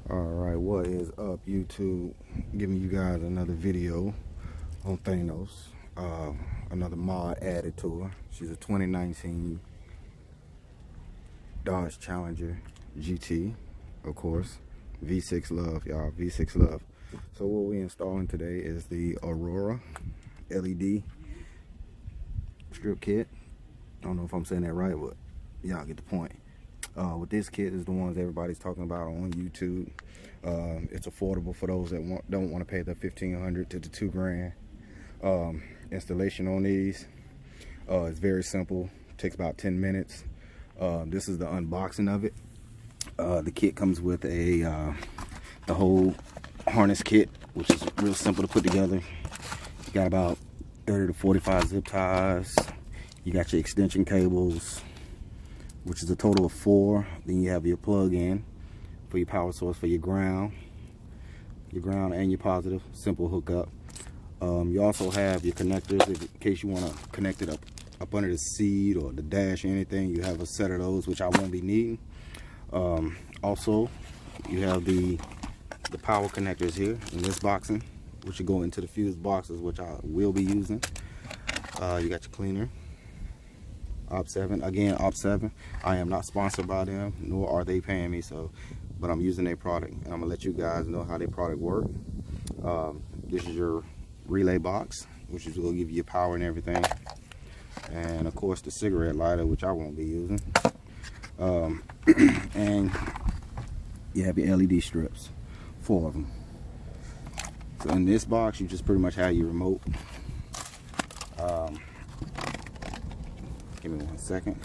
Alright, what is up, YouTube? Giving you guys another video on Thanos. Another mod added to her. She's a 2019 Dodge Challenger GT, of course. V6 love, y'all. V6 love. So what we installing today is the Aurora LED strip kit. I don't know if I'm saying that right, but y'all get the point. With this kit is the ones everybody's talking about on YouTube. It's affordable for those that don't want to pay the $1,500 to the $2,000. Installation on these is very simple. Takes about 10 minutes. This is the unboxing of it. The kit comes with the whole harness kit, which is real simple to put together. You got about 30 to 45 zip ties. You got your extension cables, which is a total of 4. Then you have your plug-in for your power source for your ground and your positive, simple hookup. You also have your connectors in case you want to connect it up under the seat or the dash or anything. You have a set of those, which I won't be needing. Also, you have the power connectors here in this boxing, which will go into the fuse boxes, which I will be using. You got your cleaner. Op7, again, Op7. I am not sponsored by them, nor are they paying me, but I'm using their product, and I'm gonna let you guys know how their product works. This is your relay box, which is gonna give you your power and everything, and of course the cigarette lighter, which I won't be using. And you have your LED strips, 4 of them. So in this box, you just pretty much have your remote. Give me 1 second.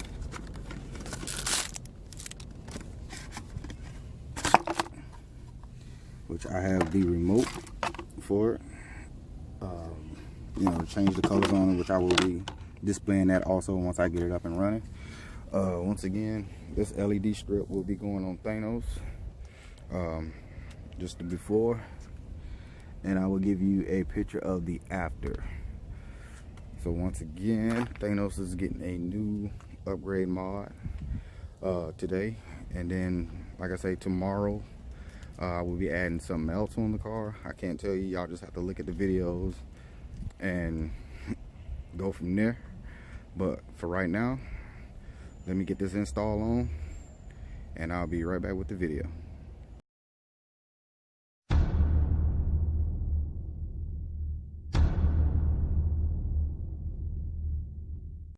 Which I have the remote for it. You know, to change the colors on it, which I will be displaying that also once I get it up and running. Once again, this LED strip will be going on Thanos. Just the before, and I will give you a picture of the after. So once again, Thanos is getting a new upgrade mod today, and then, like I say, tomorrow I will be adding something else on the car. I can't tell you, y'all just have to look at the videos and go from there. But for right now, let me get this install on, and I'll be right back with the video.